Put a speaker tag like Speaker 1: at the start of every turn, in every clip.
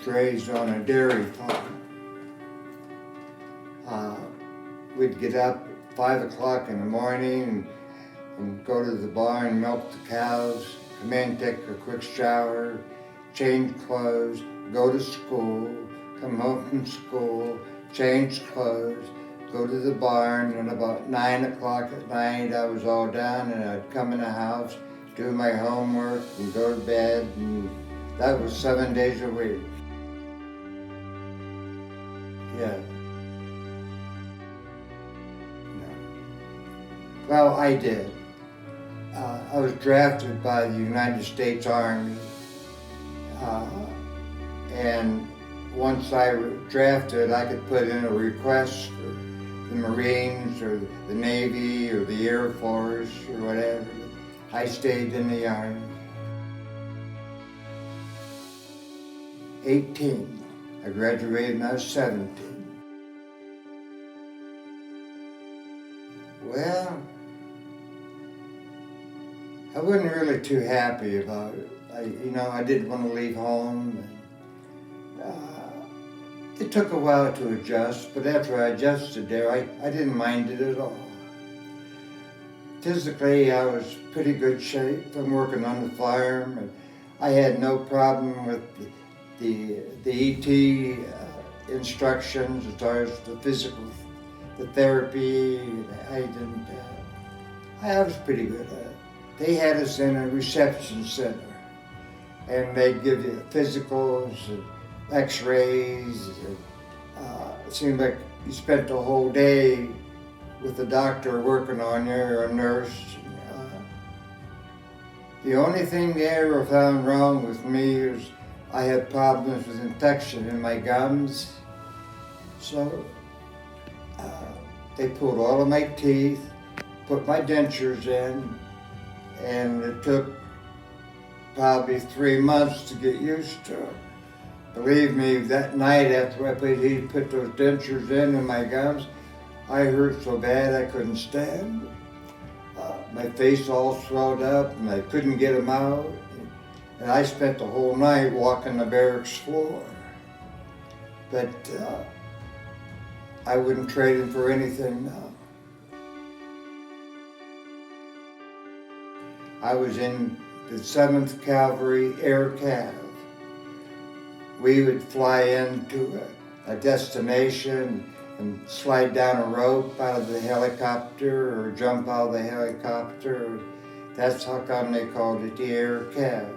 Speaker 1: raised on a dairy farm. We'd get up at 5 o'clock in the morning and go to the barn, milk the cows, come in, take a quick shower, change clothes, go to school, come home from school, change clothes, go to the barn, and about 9 o'clock at night I was all done, and I'd come in the house, do my homework, and go to bed, and that was 7 days a week. Yeah. No. Well, I did. I was drafted by the United States Army, and once I was drafted, I could put in a request for the Marines or the Navy or the Air Force or whatever. I stayed in the Army. 18. I graduated when I was 17. Well, I wasn't really too happy about it. I didn't want to leave home. It took a while to adjust, but after I adjusted there, I didn't mind it at all. Physically, I was pretty good shape. I'm working on the farm, and I had no problem with the ET instructions as far as the physical, the therapy. I was pretty good at it. They had us in a reception center, and they'd give you physicals and x-rays. It seemed like you spent the whole day with the doctor working on you, or a nurse. The only thing they ever found wrong with me was I had problems with infection in my gums. So they pulled all of my teeth, put my dentures in, and it took probably 3 months to get used to it. Believe me, that night after he put those dentures in my gums, I hurt so bad I couldn't stand. My face all swelled up and I couldn't get them out. And I spent the whole night walking the barracks floor. But I wouldn't trade them for anything now. I was in the 7th Cavalry Air Cav. We would fly into a destination and slide down a rope out of the helicopter or jump out of the helicopter. That's how come they called it the Air Cav.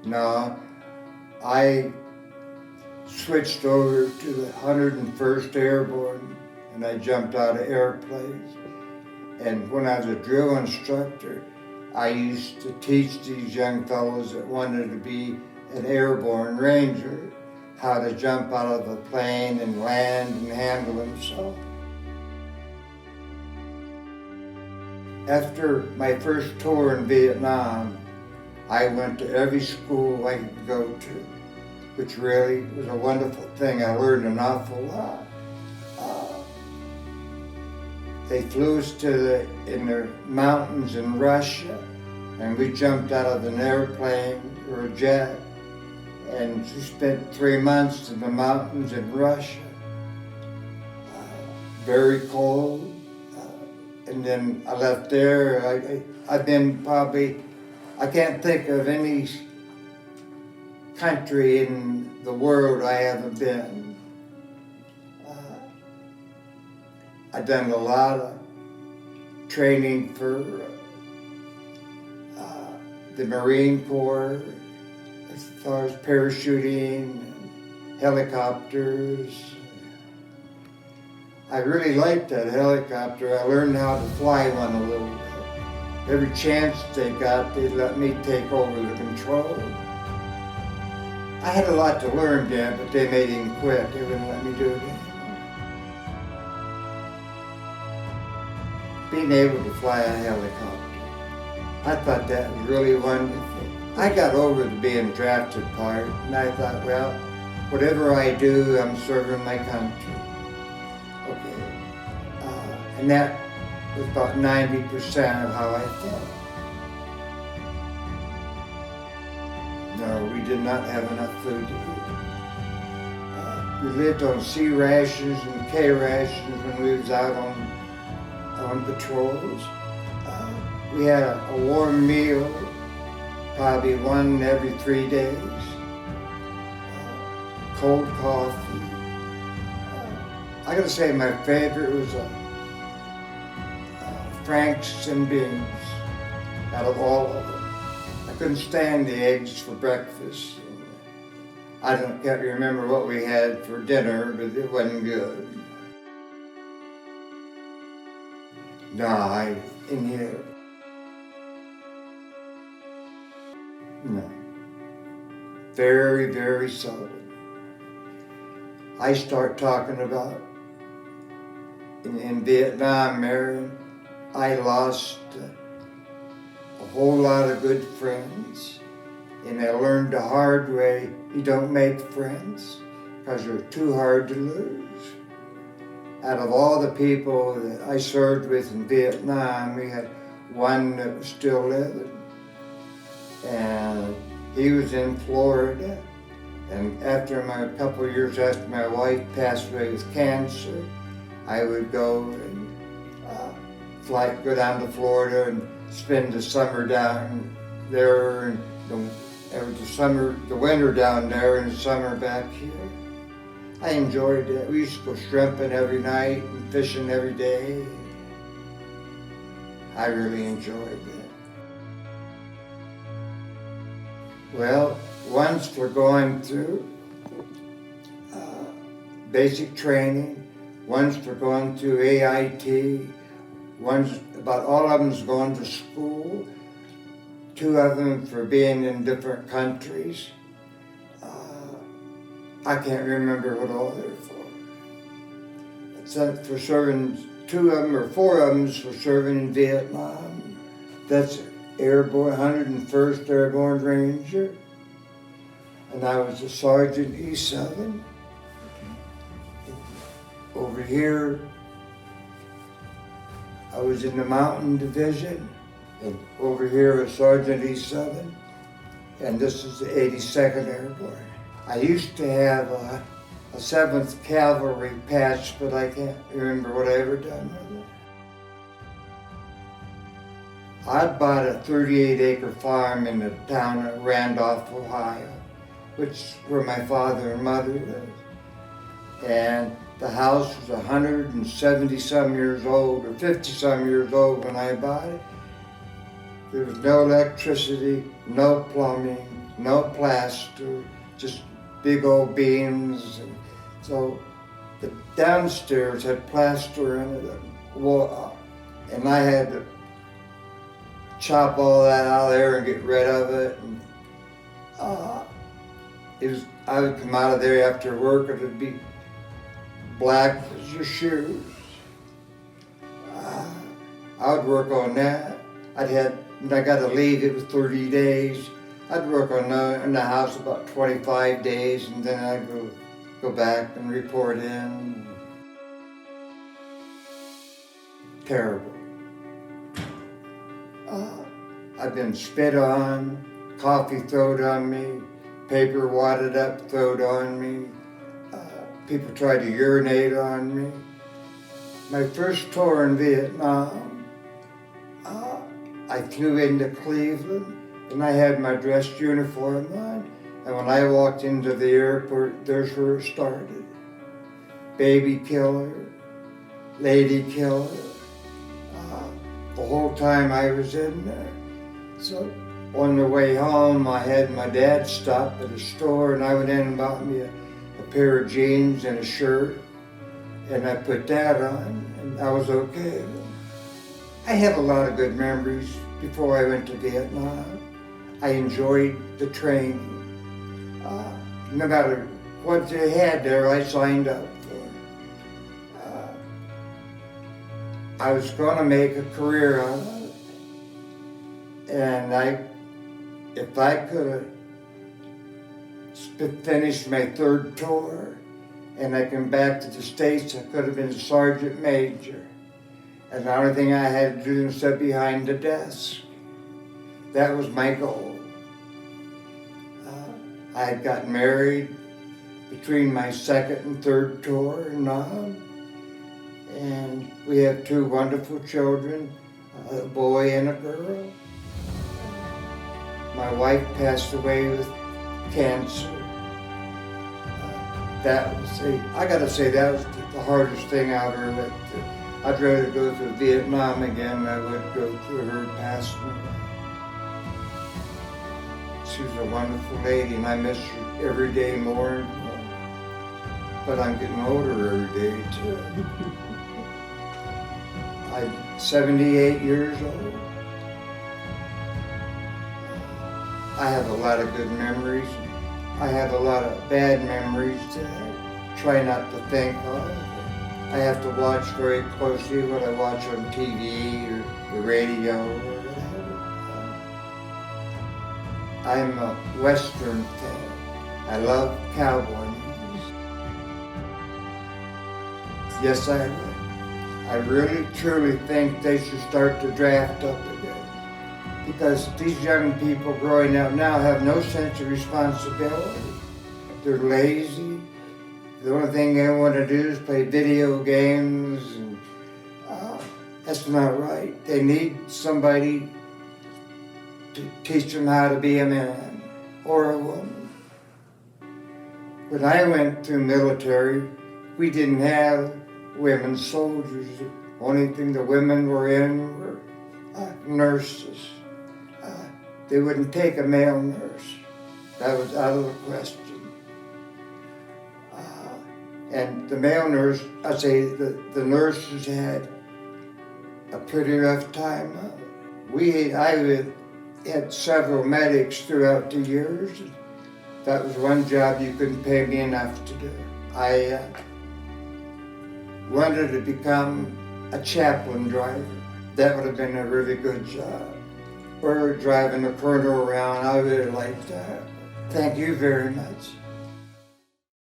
Speaker 1: No, I switched over to the 101st Airborne, and I jumped out of airplanes. And when I was a drill instructor, I used to teach these young fellows that wanted to be an airborne ranger how to jump out of a plane and land and handle themselves. After my first tour in Vietnam, I went to every school I could go to, which really was a wonderful thing. I learned an awful lot. They flew us in the mountains in Russia, and we jumped out of an airplane or a jet, and we spent 3 months in the mountains in Russia. Very cold, and then I left there. I've been probably, I can't think of any country in the world I haven't been. I've done a lot of training for the Marine Corps as far as parachuting, and helicopters. I really liked that helicopter. I learned how to fly one a little bit. Every chance they got, they let me take over the control. I had a lot to learn then, but they made him quit. They wouldn't let me do it anymore. Being able to fly a helicopter, I thought that was really wonderful. I got over the being drafted part, and I thought, well, whatever I do, I'm serving my country. Okay, and that was about 90% of how I felt. did not have enough food to eat. We lived on C rations and K rations when we was out on patrols. We had a warm meal, probably one every 3 days. Cold coffee. I gotta say my favorite was Franks and beans out of all of them. I couldn't stand the eggs for breakfast. I can't remember what we had for dinner, but it wasn't good. No, I inhaled. No. Very, very seldom. I start talking about in Vietnam, Marion, I lost a whole lot of good friends, and I learned the hard way, you don't make friends because they're too hard to lose. Out of all the people that I served with in Vietnam, we had one that was still living, and he was in Florida. And after a couple of years after my wife passed away with cancer, I would go and go down to Florida and spend the summer down there, and the winter down there and the summer back here. I enjoyed that. We used to go shrimping every night and fishing every day. I really enjoyed that. Well, once we're going through basic training, once we're going through AIT, about all of them's going to school, 2 of them for being in different countries. I can't remember what all they're for. Except for serving, 2 of them or 4 of them for serving in Vietnam. That's Airborne, 101st Airborne Ranger. And I was a Sergeant E7. Over here, I was in the Mountain Division. And over here is Sergeant E7. And this is the 82nd Airborne. I used to have a 7th Cavalry patch, but I can't remember what I ever done with it. I bought a 38-acre farm in the town of Randolph, Ohio, which is where my father and mother lived. And the house was 170-some years old, or 50-some years old when I bought it. There was no electricity, no plumbing, no plaster, just big old beams. And so the downstairs had plaster in it, and I had to chop all that out of there and get rid of it. And, I would come out of there after work and it'd be black as your shoes. I would work on that. When I got to leave, it was 30 days. I'd work in the house about 25 days, and then I'd go back and report in. Terrible. I've been spit on, coffee thrown on me, paper wadded up thrown on me. People tried to urinate on me. My first tour in Vietnam, I flew into Cleveland and I had my dress uniform on. And when I walked into the airport, there's where it started. Baby killer, lady killer. The whole time I was in there. So on the way home, I had my dad stop at a store and I went in and bought me a pair of jeans and a shirt. And I put that on and I was okay. I have a lot of good memories before I went to Vietnam. I enjoyed the training. No matter what they had there, I signed up for. I was going to make a career out of it. And if I could have finished my 3rd tour and I came back to the States, I could have been a sergeant major. And the only thing I had to do was sit behind the desk. That was my goal. I had gotten married between my second and third tour in Nam. And we have 2 wonderful children, a boy and a girl. My wife passed away with cancer. I gotta say, that was the hardest thing I ever went through. I'd rather go through Vietnam again than I would go through her passing away. She was a wonderful lady, and I miss her every day more and more. But I'm getting older every day, too. I'm 78 years old. I have a lot of good memories. I have a lot of bad memories that I try not to think of. I have to watch very closely what I watch on TV or the radio or whatever. I'm a Western fan. I love cowboy movies. Yes, I will. I really, truly think they should start to draft up again. Because these young people growing up now have no sense of responsibility. They're lazy. The only thing they want to do is play video games, and that's not right. They need somebody to teach them how to be a man or a woman. When I went through military, we didn't have women soldiers. The only thing the women were in were nurses. They wouldn't take a male nurse. That was out of the question. And the male nurse, I'd say the nurses had a pretty rough time. I had several medics throughout the years. That was one job you couldn't pay me enough to do. I wanted to become a chaplain driver. That would have been a really good job. Or driving a colonel around, I really liked that. Thank you very much.